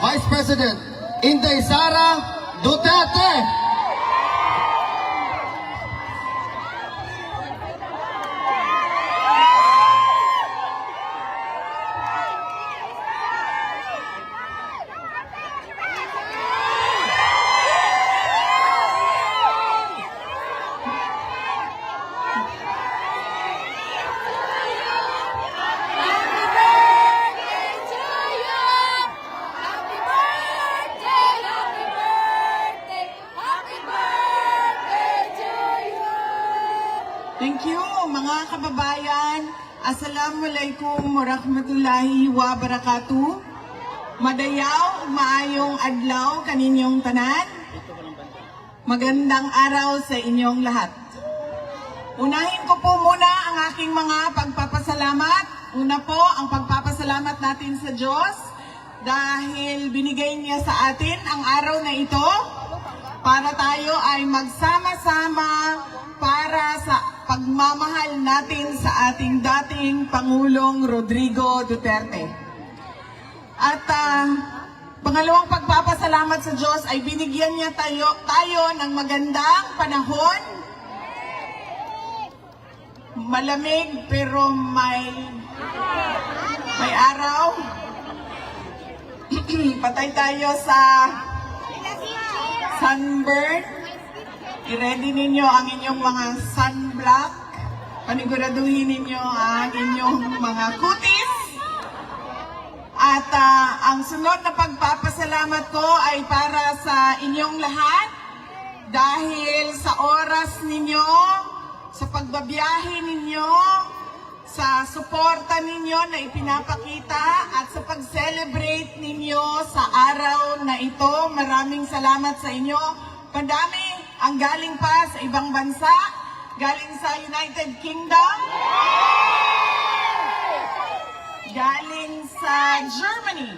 Vice President Inday Sara Duterte. Thank you, mga kababayan. Assalamualaikum warahmatullahi wabarakatuh. Madayaw, maayong adlaw kaninyong tanan. Magandang araw sa inyong lahat. Unahin ko po muna ang aking mga pagpapasalamat. Una po, ang pagpapasalamat natin sa Diyos dahil binigay niya sa atin ang araw na ito para tayo ay magsama-sama para sa pagmamahal natin sa ating dating Pangulong Rodrigo Duterte. At pangalawang pagpapasalamat sa Diyos ay binigyan niya tayo ng magandang panahon. Malamig pero may araw. Patay tayo sa sunburn. I-ready ninyo ang inyong mga sunblock. Paniguraduhin ninyo ang inyong mga kutis. At ang sunod na pagpapasalamat ko ay para sa inyong lahat dahil sa oras ninyo, sa pagbabiyahe ninyo, sa suporta ninyo na ipinapakita at sa pag-celebrate ninyo sa araw na ito. Maraming salamat sa inyo. Madami ang galing pa sa ibang bansa, galing sa United Kingdom, galing sa Germany,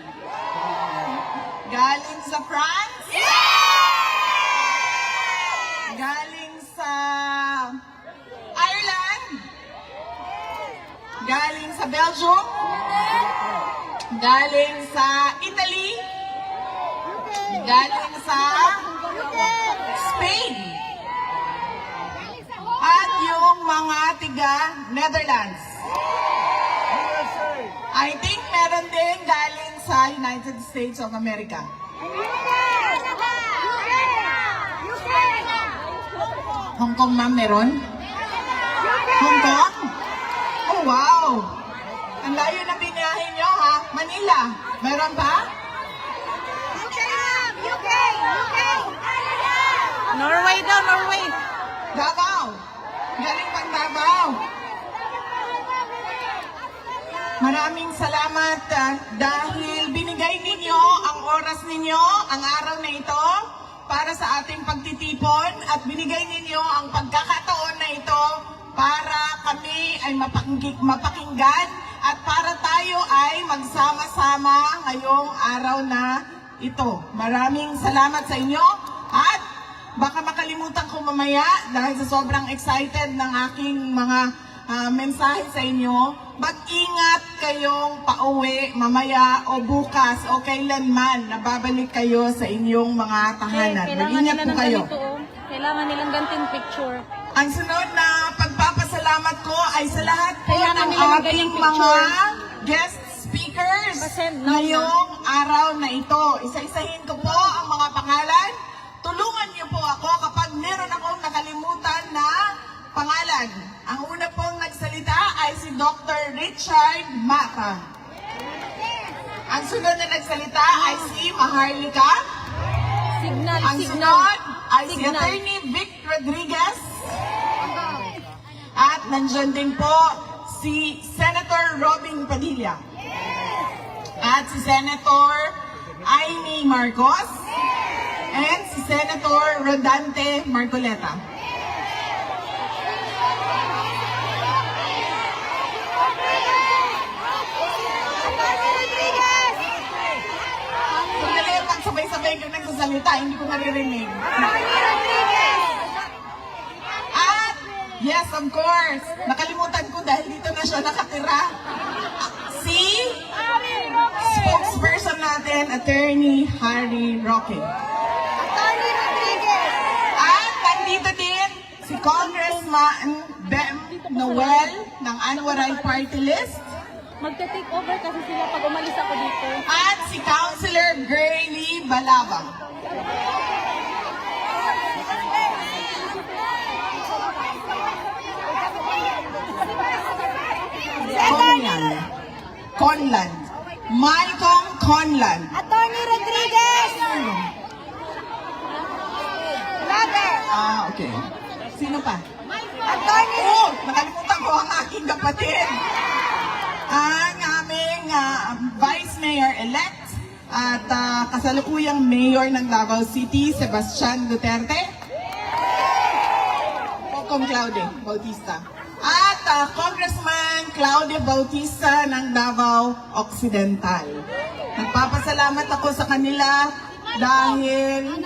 galing sa France, galing sa Ireland, galing sa Belgium, galing sa Italy, galing sa Spain, at yung mga tiga Netherlands. I think meron din galing sa United States of America. Hong Kong, ma'am, meron? Hong Kong? Oh, wow! Ang layo na binahe nyo, ha? Manila, meron pa? Norway daw, Norway. Davao. Galing pang Davao. Maraming salamat dahil binigay ninyo ang oras ninyo, ang araw na ito, para sa ating pagtitipon at binigay ninyo ang pagkakataon na ito para kami ay mapakinggan at para tayo ay magsama-sama ngayong araw na ito. Maraming salamat sa inyo at baka makalimutan ko mamaya dahil sa sobrang excited ng aking mga mensahe sa inyo. Mag-ingat kayong pauwi mamaya o bukas o kailanman na babalik kayo sa inyong mga tahanan. Mag-ingat po kayo. Kailangan nilang ganting picture. Ang sunod na pagpapasalamat ko ay sa lahat po Kailangan ng nilang ating ganting mga picture. guest speakers Basen, no, ngayong araw na ito. Isa-isahin ko po ang mga pangalan. Tulungan niyo po ako kapag meron akong nakalimutan na pangalan. Ang una pong nagsalita ay si Dr. Richard Mata. Ang sunod na nagsalita ay si Maharlika. Signal, Ang signal. sunod ay si Signal. Attorney Vic Rodriguez. At nandyan din po si Senator Robin Padilla. At si Senator Amy Marcos. And si Senator Rodante Marcoleta. Sandali, magsabay-sabay ka nagsasalita, hindi ko naririnig. At, yes, of course, nakalimutan ko dahil dito na siya nakatira. Si spokesperson natin, Attorney Harry Roque. Attorney Rodriguez. At nandito din si Congressman Bem Noel ng Anwaray Party List. Magta-take over kasi sila pag umalis ako dito. At si Councilor Graylee Balabang. Conlan. Malcolm Conlan. Attorney Rodriguez. Lager. Okay. Sino pa? Attorney. Oh, nakalimutan ko ang aking kapatid. Ang aming Vice Mayor-elect at kasalukuyang Mayor ng Davao City, Sebastian Duterte. Kong Claudia Bautista. At Congressman Claudia Bautista ng Davao Occidental. Nagpapasalamat ako sa kanila dahil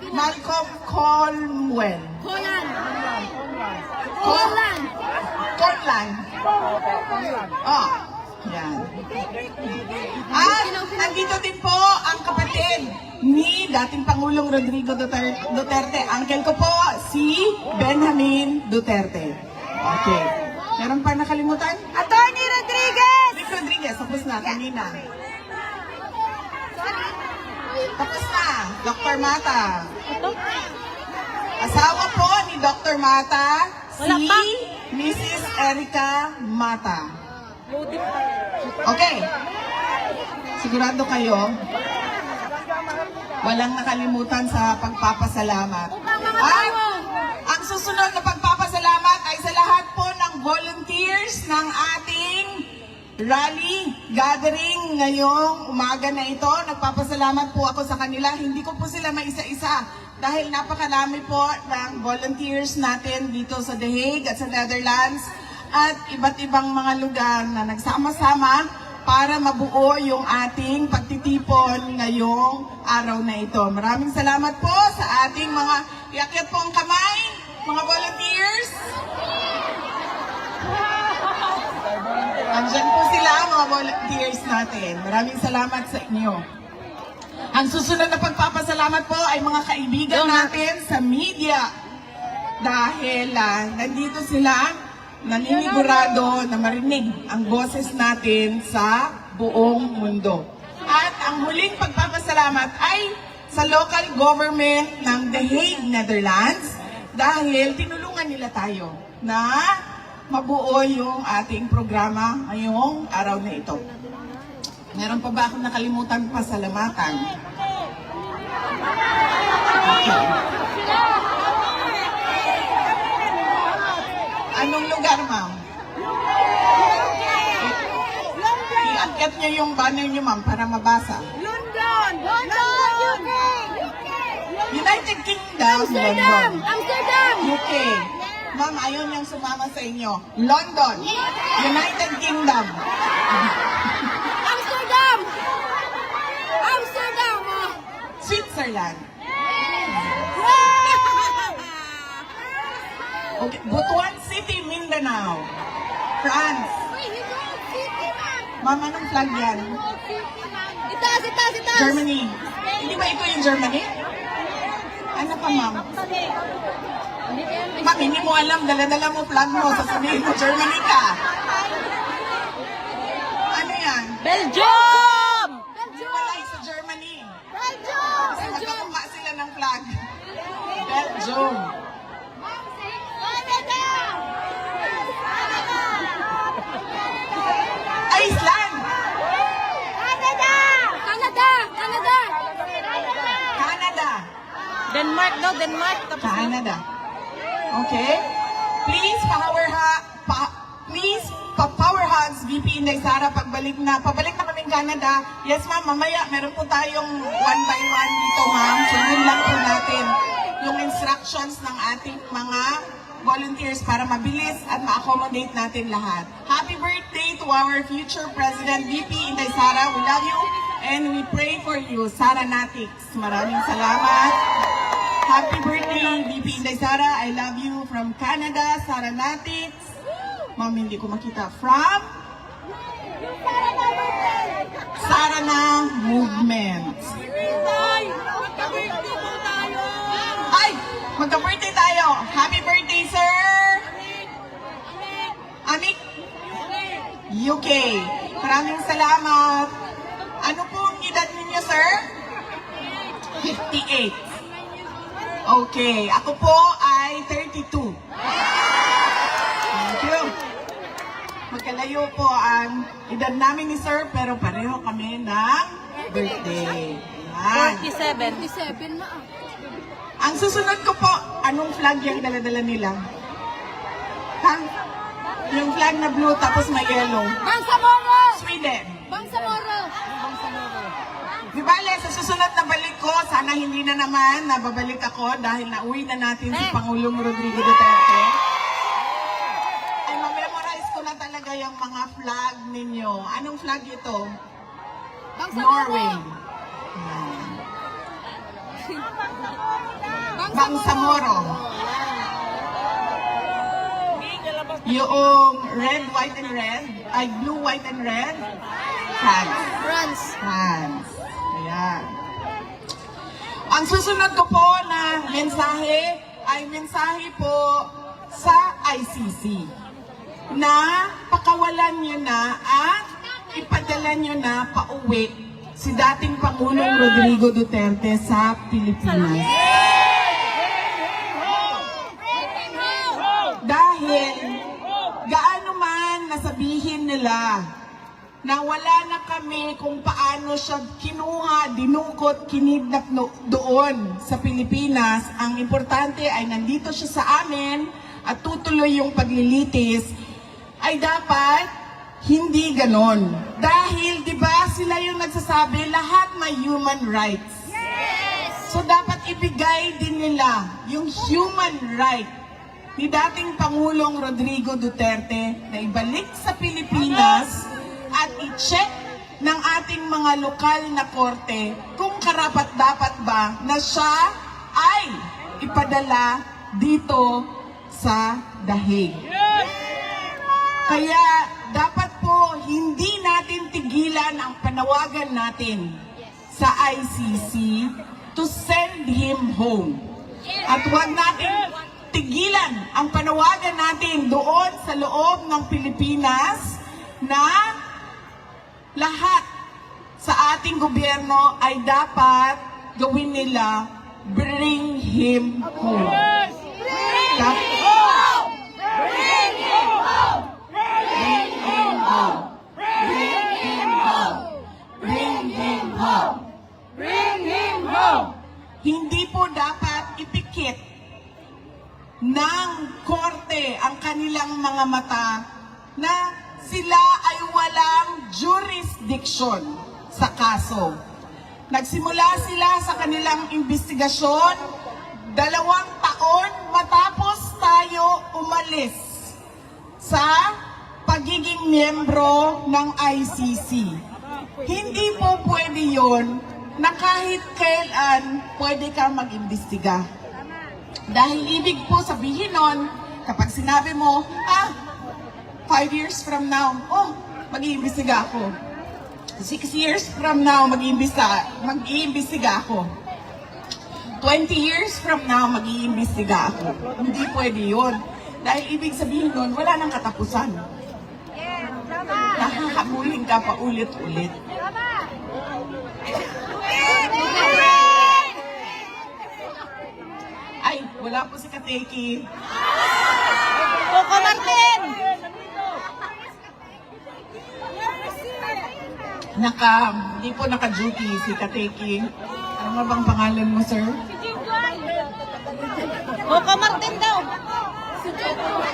Malcolm Conlan. Oh, yan. At nandito din po ang kapatid ni dating Pangulong Rodrigo Duterte. Uncle ko po, si Benjamin Duterte. Okay. Meron pa nakalimutan? Attorney Rodriguez. Vic Rodriguez, tapos na, kanina. Tapos na, Dr. Mata. Asawa po ni Dr. Mata, Wala si pa. Mrs. Erica Mata. Loading pa. Okay. Sigurado kayo, walang nakalimutan sa pagpapasalamat. At ang susunod na pagpapasalamat ay sa lahat po ng volunteers ng ating rally gathering ngayong umaga na ito. Nagpapasalamat po ako sa kanila. Hindi ko po sila maisa-isa dahil napakarami po ng volunteers natin dito sa The Hague at sa Netherlands at iba't ibang mga lugar na nagsama-sama para mabuo yung ating pagtitipon ngayong araw na ito. Maraming salamat po sa ating mga iakyat po ang kamay, mga volunteers. Andyan po sila, mga volunteers natin. Maraming salamat sa inyo. Ang susunod na pagpapasalamat po ay mga kaibigan natin sa media. Dahil nandito sila, naninigurado na marinig ang boses natin sa buong mundo. At ang huling pagpapasalamat ay sa local government ng The Hague, Netherlands, dahil tinulungan nila tayo na mabuo yung ating programa ngayong araw na ito. Meron pa ba akong nakalimutan pasalamatan? Okay. Anong lugar, ma'am? Iakyat niyo yung banner niyo, ma'am, para mabasa. London. UK. United Kingdom, London. Amsterdam. UK. Ma'am, ayaw niyang sumama sa inyo. London. United Kingdom. Amsterdam. Amsterdam. Switzerland. Okay. Butuan City, Mindanao. France. Ma'am, anong flag yan? Itaas. Germany. Hindi ba ito yung Germany? Ano pa, ma'am? Ma'am, hindi mo alam, dala-dala mo flag mo, sasabihin mo, Germany ka. Ano yan? Belgium. Walay sa Germany. Belgium. Kasi magkamukha sila ng flag. Belgium. Iceland. Canada. Denmark daw, Denmark. Tapos na. Canada. Okay? Please, power hugs, VP Inday Sara, pabalik na kaming Canada. Yes, ma'am, mamaya, meron po tayong one by one dito, ma'am. Sundin lang po natin yung instructions ng ating mga volunteers para mabilis at ma-accommodate natin lahat. Happy birthday to our future President, VP Inday Sara. We love you and we pray for you, Sara Natix. Maraming salamat. Happy birthday, VP Inday Sara. I love you from Canada, Sara Natix. Ma'am, hindi ko makita. From Sarana Movement. Ay! Magka-birthday tayo! Happy birthday, sir! Amik? UK. Maraming salamat. Ano po ang edad ninyo, sir? 58. Okay. Ako po ay 32. Thank you. Magkalayo po ang edad namin ni sir, pero pareho kami ng birthday. Ayan. 47 na. Ang susunod ko po, anong flag yung dala-dala nila? Ha? Yung flag na blue tapos may yellow. Bangsamoro! Sweden. Bangsamoro! Di bale, sa susunod na balik ko, sana hindi na naman nababalik ako dahil nauwi na natin si Pangulong Rodrigo Duterte. Ay, memorize ko na talaga yung mga flag ninyo. Anong flag ito? Norway. Bangsamoro. Yung red, white, and red, ay blue, white, and red, France. France. Ayan. Ang susunod ko po na mensahe ay mensahe po sa ICC na pakawalan nyo na at ipadala nyo na pauwi si dating Pangulong Rodrigo Duterte sa Pilipinas. Dahil gaano man nasabihin nila na wala na kami kung paano siya kinuha, dinukot, kinidnap doon sa Pilipinas, ang importante ay nandito siya sa amin at tutuloy yung paglilitis, ay dapat hindi ganon. Dahil, di ba, sila yung nagsasabi, lahat may human rights. So, dapat ibigay din nila yung human right ni dating Pangulong Rodrigo Duterte na ibalik sa Pilipinas at i-check ng ating mga lokal na korte kung karapat-dapat ba na siya ay ipadala dito sa dahig. Kaya dapat po hindi natin tigilan ang panawagan natin sa ICC to send him home. At huwag natin tigilan ang panawagan natin doon sa loob ng Pilipinas na lahat sa ating gobyerno ay dapat gawin nila, bring him home. Bring him home! Bring him home! Bring him home! Bring him home! Bring him home! Bring him home! Hindi po dapat ipikit ng korte ang kanilang mga mata na sila ay walang jurisdiction sa kaso. Nagsimula sila sa kanilang investigasyon 2 taon matapos tayo umalis sa pagiging miyembro ng ICC. Hindi po pwede yon na kahit kailan pwede ka mag-imbestiga. Dahil ibig po sabihin nun, kapag sinabi mo, 5 years from now, mag-iimbestiga ako. 6 years from now, mag-iimbestiga ako. 20 years from now, mag-iimbestiga ako. Hindi pwede yun. Dahil ibig sabihin nun, wala nang katapusan. Nakakabulin ka pa ulit-ulit. Ay, wala po si Kateki. Coco Martin! Hindi po naka-duty si Kateki. Ano nga bang pangalan mo, sir? Coco Martin daw!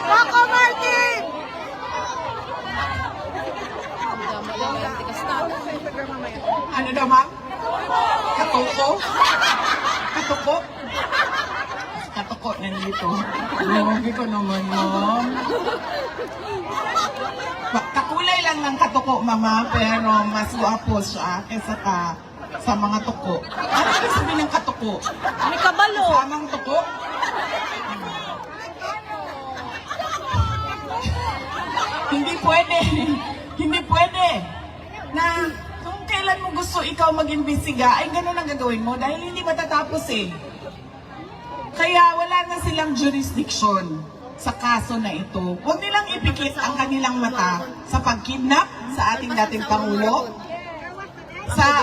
Coco Martin! Ano daw, ma'am? Katuko? Katuko? Katuko nandito. Grabe ko naman, ma'am. Kakulay lang ng katuko, mama, pero mas guwapo siya kaysa sa mga tuko. Ano ibig sabihin ng katuko? May kabalo! Samang tuko? Hindi pwede. Hindi pwede na kung kailan kailan mo gusto ikaw mag-imbestiga, ay ganun ang gagawin mo dahil hindi matatapos eh. Kaya wala na silang jurisdiction sa kaso na ito. Huwag nilang ipikit ang kanilang mata sa pagkidnap sa ating dating Pangulo, sa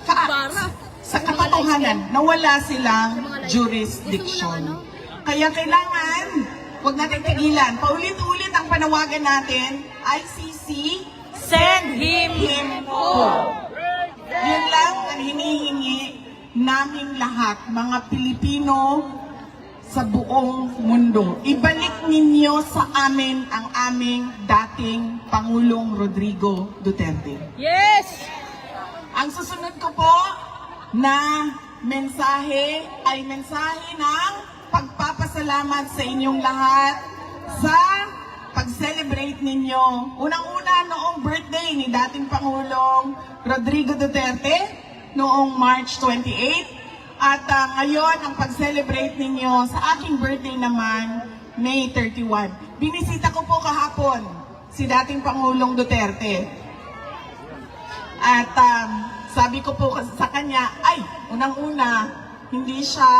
facts, sa katotohanan na wala silang jurisdiction. Kaya kailangan, huwag natin tigilan. Paulit-ulit ang panawagan natin, ICC, Send him home. Yun lang ang hinihingi naming lahat, mga Pilipino sa buong mundo. Ibalik ninyo sa amin ang aming dating Pangulong Rodrigo Duterte. Yes! Ang susunod ko po na mensahe ay mensahe ng pagpapasalamat sa inyong lahat sa pag-celebrate ninyo. Unang-una noong birthday ni dating Pangulong Rodrigo Duterte noong March 28. At ngayon ang pag-celebrate ninyo sa aking birthday naman, May 31. Binisita ko po kahapon si dating Pangulong Duterte. At sabi ko po sa kanya, ay, unang-una, hindi siya,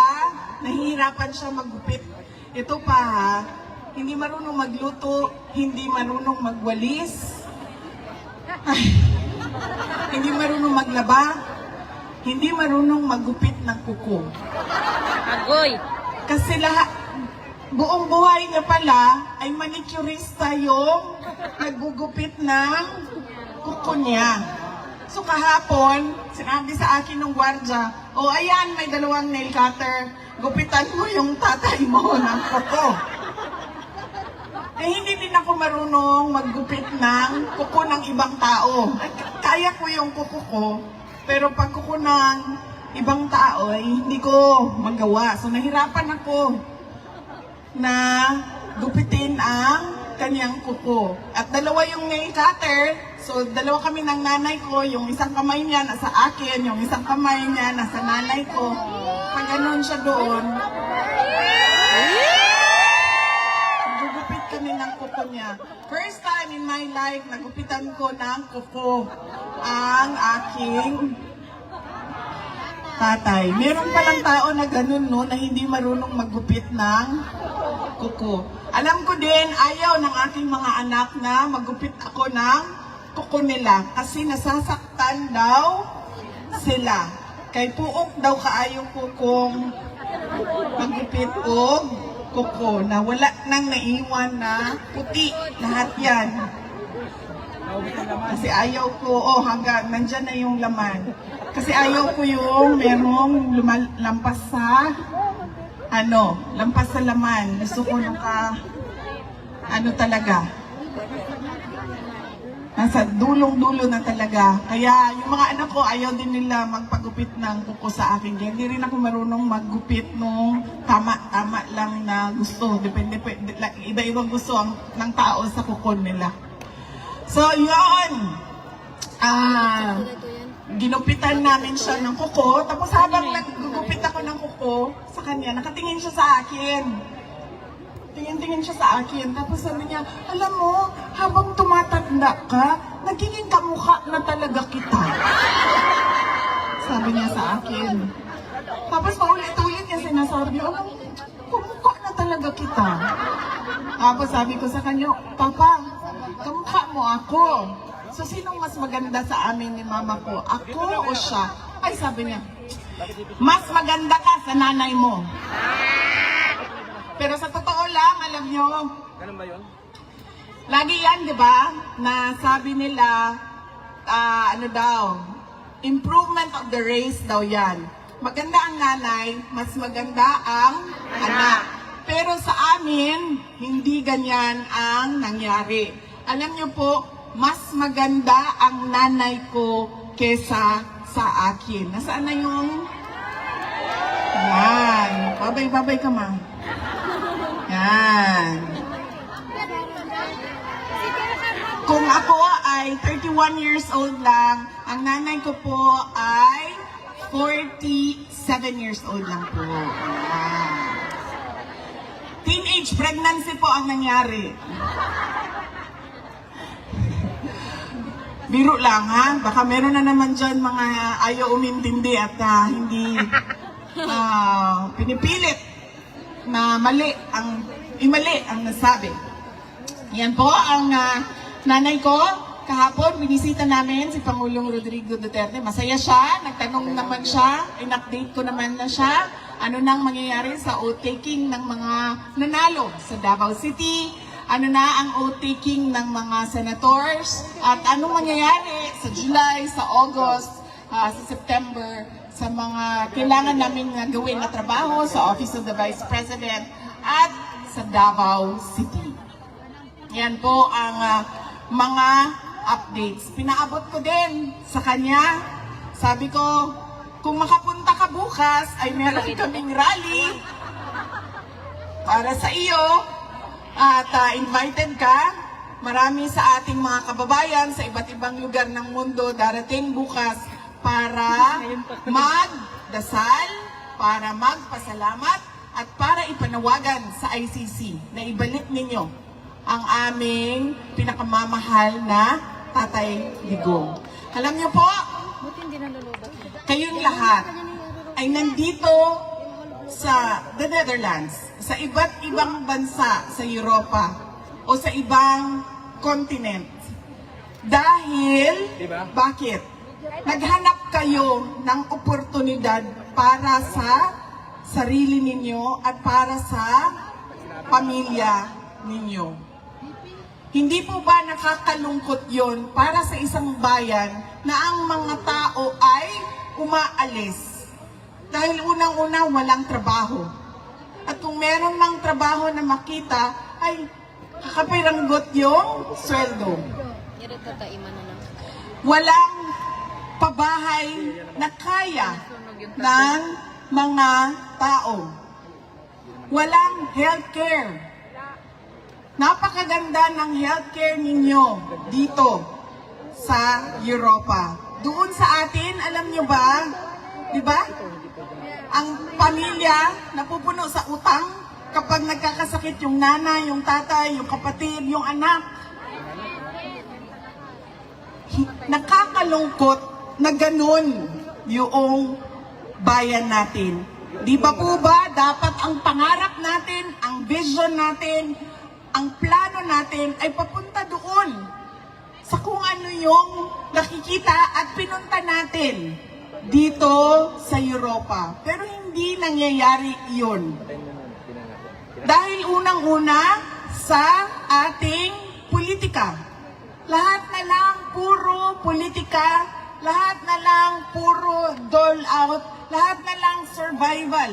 nahihirapan siya maggupit. Ito pa ha, hindi marunong magluto, hindi marunong magwalis, ay, hindi marunong maglaba, hindi marunong maggupit ng kuko. Agoy! Kasi buong buhay niya pala ay manicurista yung naggugupit ng kuko niya. So kahapon, sinabi sa akin ng gwardya, o ayan, may 2 nail cutter, gupitan mo yung tatay mo ng kuko. Eh hindi din ako marunong maggupit ng kuko ng ibang tao. Kaya ko yung kuko ko, pero pag kuko ng ibang tao ay hindi ko magawa. So nahirapan ako na gupitin ang kanyang kuko. At 2 yung nail cutter, so 2 kami ng nanay ko, yung isang kamay niya nasa akin, yung isang kamay niya nasa nanay ko. Pag ganun siya doon, gugupit kami ng kuko niya. First time in my life, nagupitan ko ng kuko ang aking tatay. Meron palang tao na ganun, no, na hindi marunong maggupit ng kuko. Alam ko din, ayaw ng aking mga anak na maggupit ako ng kuko nila kasi nasasaktan daw sila. Kay puok daw kaayo ko kung maggupit o kuko na wala nang naiwan na puti. Lahat yan. Kasi ayaw ko, hanggang nandyan na yung laman. Kasi ayaw ko yung merong lampas sa lampas sa laman. Gusto ko talaga. Nasa dulong-dulo na talaga. Kaya yung mga anak ko, ayaw din nila magpagupit ng kuko sa akin. Kaya hindi rin ako marunong maggupit nung tama-tama lang na gusto. Depende, iba-ibang gusto ng tao sa kuko nila. So, yun. Ginupitan namin siya ng kuko. Tapos habang naggugupit ako ng kuko sa kanya, nakatingin siya sa akin. Tingin-tingin siya sa akin. Tapos sabi niya, alam mo, habang tumatanda ka, nagiging kamukha na talaga kita. Sabi niya sa akin. Tapos paulit-ulit niya sinasabi, alam mo, kamukha na talaga kita. Tapos sabi ko sa kanya, Papa, kamukha mo ako. So, sinong mas maganda sa amin ni mama ko? Ako o siya? Ay, sabi niya, mas maganda ka sa nanay mo. Pero sa totoo lang, alam nyo, ganun ba yun? Lagi yan, di ba? Na sabi nila, improvement of the race daw yan. Maganda ang nanay, mas maganda ang anak. Pero sa amin, hindi ganyan ang nangyari. Alam nyo po, mas maganda ang nanay ko kesa sa akin. Nasaan na yung... Yan. Babay-babay ka, ma. Yan. Kung ako ay 31 years old lang, ang nanay ko po ay 47 years old lang po. Yan. Teenage pregnancy po ang nangyari. Biro lang ha, baka meron na naman dyan mga ayaw umintindi at hindi pinipilit na imali ang nasabi. Yan po ang nanay ko. Kahapon, binisita namin si Pangulong Rodrigo Duterte. Masaya siya, nagtanong naman siya, in-update ko naman na siya. Ano nang mangyayari sa oath-taking ng mga nanalo sa Davao City, ano na ang oath-taking ng mga senators, at anong mangyayari sa July, sa August, sa September, sa mga kailangan namin gawin na trabaho sa Office of the Vice President at sa Davao City. Yan po ang mga updates. Pinaabot ko din sa kanya. Sabi ko, kung makapunta ka bukas, ay meron kaming rally para sa iyo at invited ka. Marami sa ating mga kababayan sa iba't ibang lugar ng mundo darating bukas para magdasal, para magpasalamat, at para ipanawagan sa ICC na ibalik ninyo ang aming pinakamamahal na Tatay Digong. Alam niyo po, kayong lahat ay nandito sa the Netherlands, sa iba't ibang bansa sa Europa o sa ibang continent. Dahil, bakit? Naghanap kayo ng oportunidad para sa sarili ninyo at para sa pamilya ninyo. Hindi po ba nakakalungkot yon para sa isang bayan na ang mga tao ay umaalis? Dahil unang-una walang trabaho. At kung meron mang trabaho na makita, ay kakapiranggot yung sweldo. Walang pabahay na kaya ng mga tao. Walang healthcare. Napakaganda ng healthcare ninyo dito sa Europa. Doon sa atin, alam nyo ba, di ba? Ang pamilya napupuno sa utang kapag nagkakasakit yung nanay, yung tatay, yung kapatid, yung anak. Nakakalungkot na ganun yung bayan natin. Di ba po ba dapat ang pangarap natin, ang vision natin, ang plano natin ay papunta doon sa kung ano yung nakikita at pinunta natin dito sa Europa. Pero hindi nangyayari iyon. Dahil unang-una sa ating politika. Lahat na lang puro politika, lahat na lang puro dole out, lahat na lang survival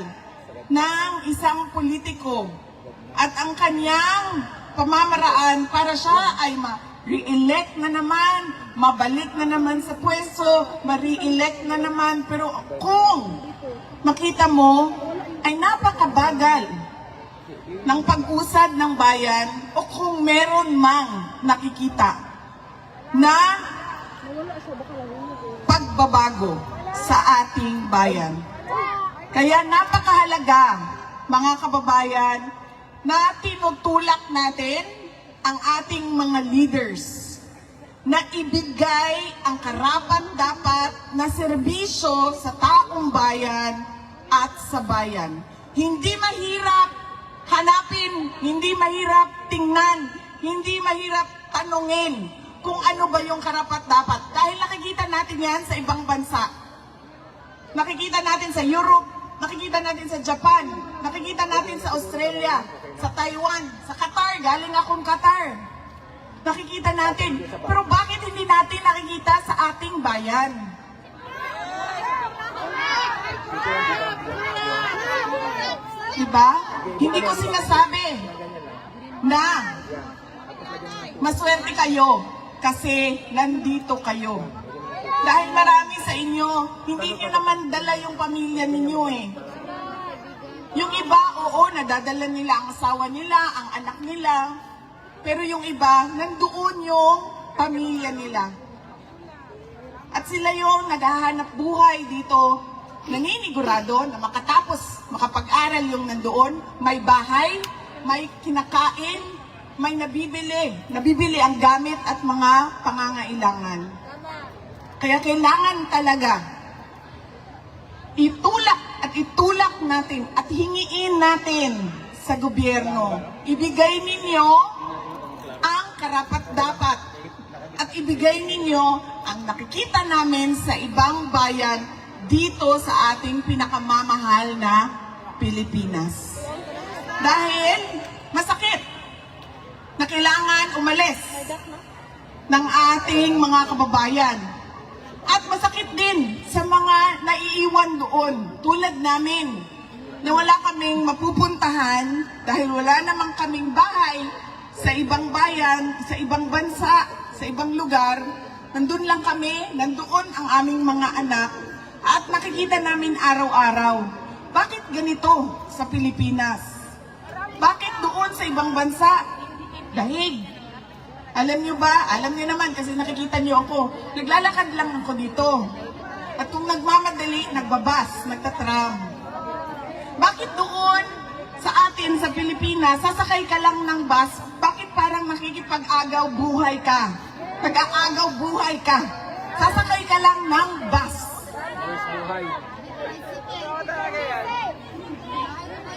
ng isang politiko. At ang kanyang pamamaraan para siya ay ma-re-elect na naman, mabalik na naman sa pwesto, ma-re-elect na naman. Pero kung makita mo, ay napakabagal ng pag-usad ng bayan o kung meron mang nakikita na pagbabago sa ating bayan. Kaya napakahalaga, mga kababayan, na tinutulak natin ang ating mga leaders na ibigay ang karapat-dapat na serbisyo sa taong bayan at sa bayan. Hindi mahirap hanapin, hindi mahirap tingnan, hindi mahirap tanungin kung ano ba yung karapat-dapat. Dahil nakikita natin yan sa ibang bansa. Nakikita natin sa Europe, nakikita natin sa Japan, nakikita natin sa Australia, sa Taiwan, sa Qatar, galing akong Qatar. Nakikita natin. Pero bakit hindi natin nakikita sa ating bayan? Diba? Hindi ko sinasabi na maswerte kayo kasi nandito kayo. Dahil marami sa inyo, hindi nyo naman dala yung pamilya ninyo eh. Yung iba, oo, nadadala nila ang asawa nila, ang anak nila. Pero yung iba, nandoon yung pamilya nila. At sila yung naghahanap buhay dito, naninigurado na makatapos, makapag-aral yung nandoon, may bahay, may kinakain, may nabibili ang gamit at mga pangangailangan. Kaya kailangan talaga itulak natin at hingiin natin sa gobyerno. Ibigay ninyo ang karapat-dapat at ibigay ninyo ang nakikita namin sa ibang bayan dito sa ating pinakamamahal na Pilipinas. Dahil masakit na kailangan umalis ng ating mga kababayan. At masakit din sa mga naiiwan doon, tulad namin, na wala kaming mapupuntahan dahil wala namang kaming bahay sa ibang bayan, sa ibang bansa, sa ibang lugar. Nandun lang kami, nandoon ang aming mga anak at nakikita namin araw-araw. Bakit ganito sa Pilipinas? Bakit doon sa ibang bansa? Dahil alam nyo ba? Alam nyo naman kasi nakikita nyo ako. Naglalakad lang ako dito. At kung nagmamadali, nagbabas, nagtatram. Bakit doon sa atin, sa Pilipinas, sasakay ka lang ng bus, bakit parang nakikipag-agaw buhay ka? Nag-aagaw buhay ka. Sasakay ka lang ng bus.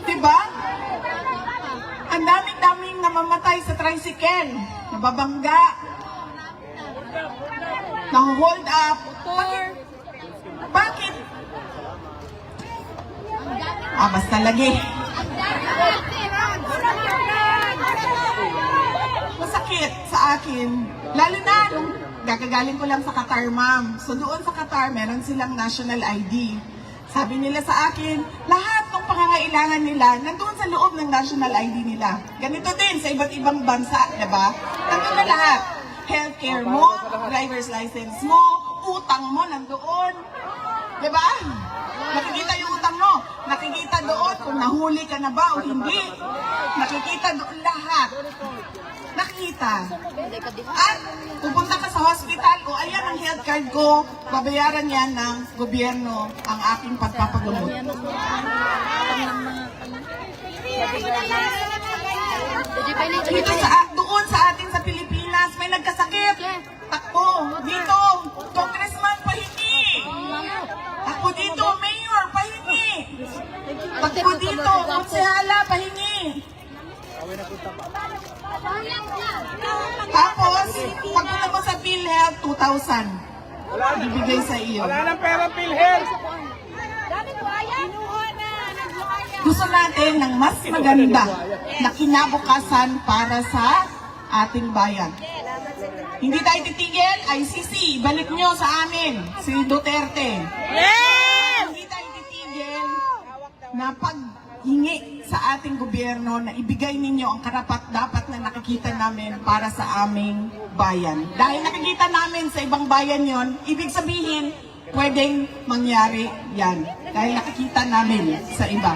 Diba? Ang daming-daming namamatay sa tricycle, nababangga, na-hold up. Bakit? Basta lagi. Masakit sa akin. Lalo na, nung gagagaling ko lang sa Qatar, ma'am. So doon sa Qatar, meron silang national ID. Sabi nila sa akin, lahat ng pangangailangan nila nandoon sa loob ng national ID nila. Ganito din sa iba't ibang bansa, diba? Nandoon na lahat. Healthcare mo, driver's license mo, utang mo nandoon. Diba? Nakikita yung utang mo. Nakikita doon kung nahuli ka na ba o hindi. Nakikita doon lahat. Nakikita. At pupunta ka sa hospital, o ayan ang health card ko, babayaran yan ng gobyerno ang aking pagpapagamot. Dito doon sa atin sa Pilipinas, may nagkasakit. Takbo, dito, congressman pahingi. Takbo dito, mayor pahingi. Takbo dito, konsehala pahingi. Tapos, pagpunta mo sa PhilHealth, 2,000. Ibigay sa iyo. Wala nang pera, PhilHealth. Gusto natin ng mas maganda na kinabukasan para sa ating bayan. Hindi tayo titigil, ICC, balik nyo sa amin, si Duterte. Hindi tayo titigil na paghingi sa ating gobyerno na ibigay ninyo ang karapat-dapat na nakikita namin para sa aming bayan. Dahil nakikita namin sa ibang bayan yon, ibig sabihin, pwedeng mangyari yan. Dahil nakikita namin sa iba.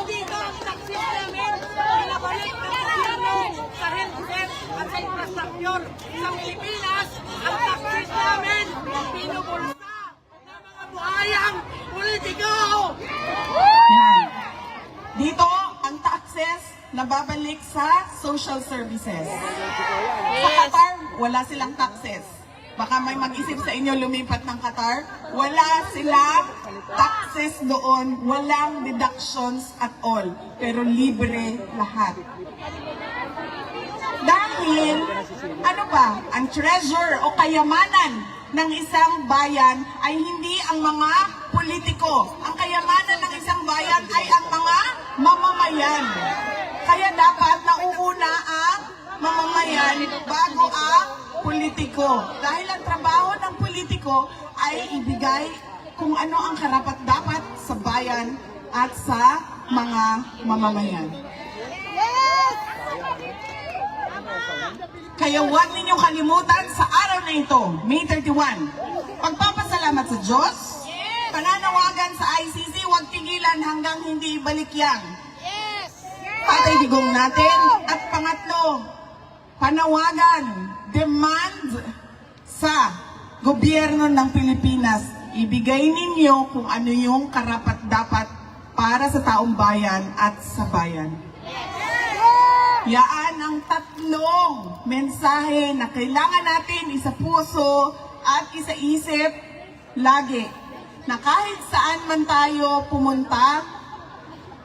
Dito ang taksis namin, pinabalik ng gobyerno sa healthcare at sa infrastructure sa Pilipinas. Ang taksis namin, pinubulsa ng mga buhayang politiko. Yan. Dito, ang taxes nababalik sa social services. Sa Qatar, wala silang taxes. Baka may mag-isip sa inyo lumipat ng Qatar. Wala silang taxes doon. Walang deductions at all. Pero libre lahat. Dahil, ano ba, ang treasure o kayamanan ng isang bayan ay hindi ang mga politiko. Ang kayamanan ng isang bayan ay ang mga mamamayan. Kaya dapat nauuna ang mamamayan bago ang politiko. Dahil ang trabaho ng politiko ay ibigay kung ano ang karapat-dapat sa bayan at sa mga mamamayan. Kaya huwag ninyong kalimutan sa araw na ito, May 31, pagpapasalamat sa Diyos, pananawagan sa ICC, huwag tigilan hanggang hindi ibalik yan. Patay digong natin. At pangatlo, panawagan, demand sa gobyerno ng Pilipinas, ibigay ninyo kung ano yung karapat-dapat para sa taong bayan at sa bayan. Yaan ang tatlong mensahe na kailangan natin isa puso at isaisip lagi na kahit saan man tayo pumunta,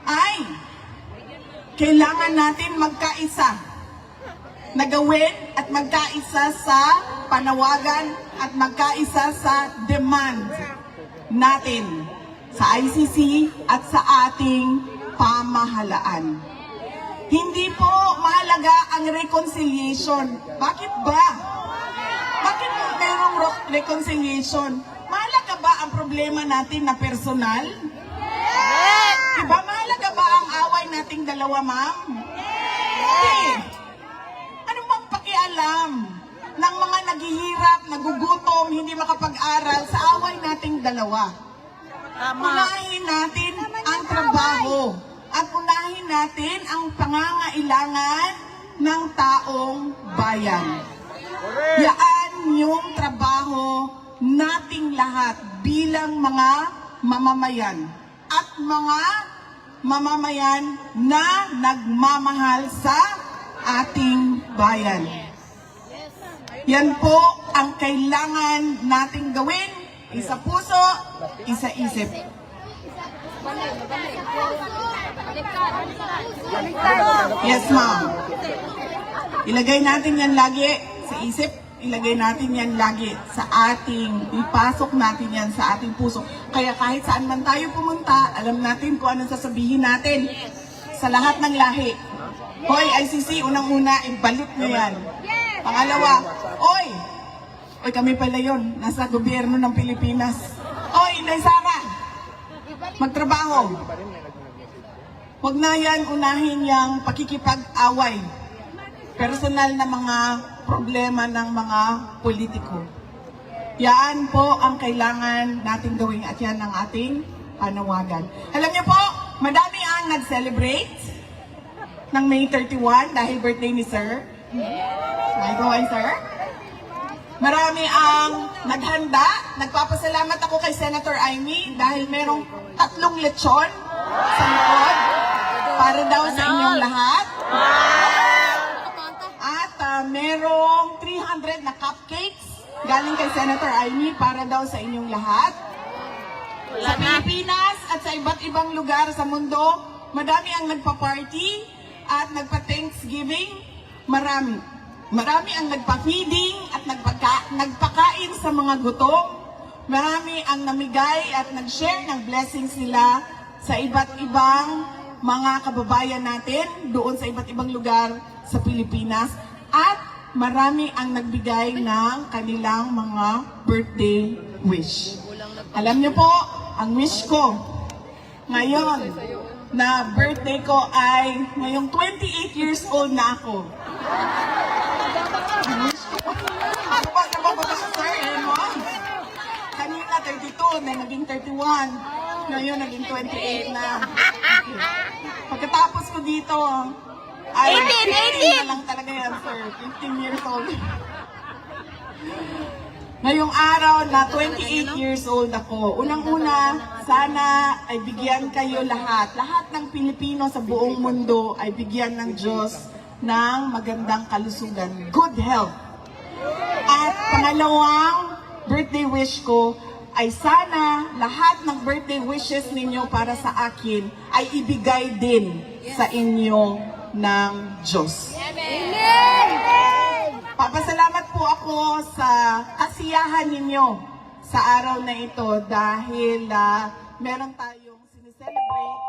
ay kailangan natin magkaisa na gawin at magkaisa sa panawagan at magkaisa sa demand natin sa ICC at sa ating pamahalaan. Hindi po mahalaga ang reconciliation. Bakit ba? Bakit mayroong reconciliation? Mahalaga ba ang problema natin na personal? Diba mahalaga ba ang away nating dalawa, ma'am? Hindi. Ano bang pakialam ng mga naghihirap, nagugutom, hindi makapag-aral sa away nating dalawa? Unahin natin ang trabaho at unahin natin ang pangangailangan ng taong bayan. Yaan yung trabaho nating lahat bilang mga mamamayan at mga mamamayan na nagmamahal sa ating bayan. Yan po ang kailangan nating gawin. Isa puso, isa isip. Yes, ma'am. Ilagay natin yan lagi sa isip. Ilagay natin yan lagi sa ating, ipasok natin yan sa ating puso. Kaya kahit saan man tayo pumunta, alam natin kung anong sasabihin natin sa lahat ng lahi. Hoy, ICC, unang-una, ibalik nyo yan. Pangalawa, oy, kami pala yun, nasa gobyerno ng Pilipinas. Oy, Inday Sara, magtrabaho. Huwag na yan unahin yung pakikipag-away. Personal na mga problema ng mga politiko. Yan po ang kailangan natin gawin at yan ang ating panawagan. Alam niyo po, madami ang nag-celebrate ng May 31 dahil birthday ni Sir. May go on, Sir? Marami ang naghanda. Nagpapasalamat ako kay Senator Amy dahil merong 3 lechon sa likod para daw sa inyong lahat. At merong 300 na cupcakes galing kay Senator Amy para daw sa inyong lahat. Sa Pilipinas at sa iba't ibang lugar sa mundo, madami ang nagpa-party at nagpa-Thanksgiving. Marami ang nagpa-feeding at nagpakain sa mga gutom. Marami ang namigay at nag-share ng blessings nila sa iba't ibang mga kababayan natin doon sa iba't ibang lugar sa Pilipinas. At marami ang nagbigay ng kanilang mga birthday wish. Alam niyo po, ang wish ko ngayon na birthday ko ay ngayong 28 years old na ako. Ano ba sa sir? Kanina 32, na naging 31. Ngayon naging 28 na. Pagkatapos ko dito, ay 15 na lang talaga yan, sir. 15 years old. Ngayong araw na 28 years old ako, unang-una, sana ay bigyan kayo lahat ng Pilipino sa buong mundo ay bigyan ng Diyos ng magandang kalusugan, good health. At pangalawang birthday wish ko ay sana lahat ng birthday wishes ninyo para sa akin ay ibigay din sa inyo ng Diyos. Papasalamat po ako sa kasiyahan ninyo sa araw na ito dahil meron tayong sineselebrate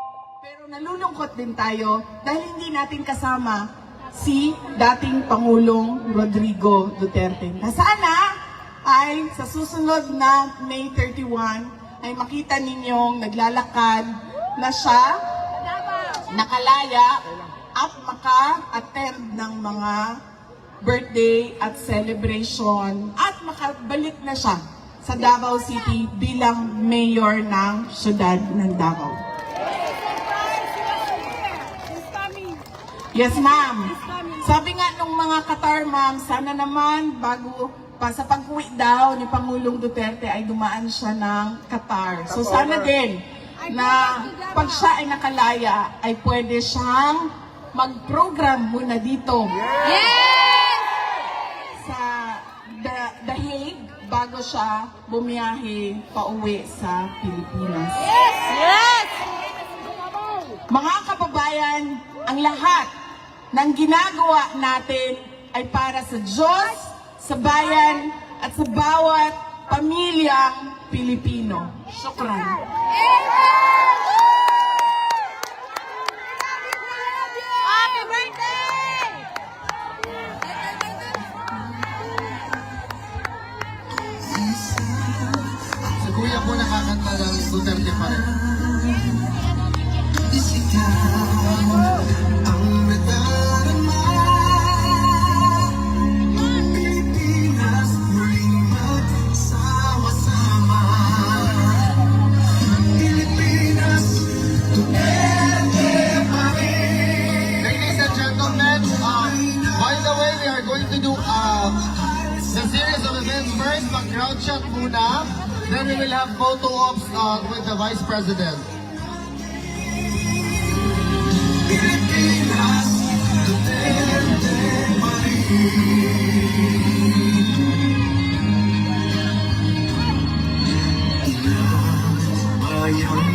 pero nalulungkot din tayo dahil hindi natin kasama si dating Pangulong Rodrigo Duterte. Na sana ay sa susunod na May 31 ay makita ninyong naglalakad na siya, nakalaya at maka-attend ng mga birthday at celebration at makabalik na siya sa Davao City bilang mayor ng siyudad ng Davao. Yes, ma'am. Sabi nga nung mga Qatar, ma'am, sana naman bago pa sa pag-uwi daw ni Pangulong Duterte ay dumaan siya ng Qatar. So sana din na pag siya ay nakalaya ay pwede siyang mag-program muna dito. Sa The Hague bago bago siya bumiyahe pauwi sa Pilipinas. Yes! Mga kababayan, ang lahat ng ginagawa natin ay para sa Diyos, sa bayan, at sa bawat pamilyang Pilipino. Shukran. Happy birthday! Si Kuya po nakakanta ng Duterte pa rin. Ladies and gentlemen, by the way, we are going to do the series of events first. Mag-crowd shot muna. Then we will have photo ops with the Vice President. Bayang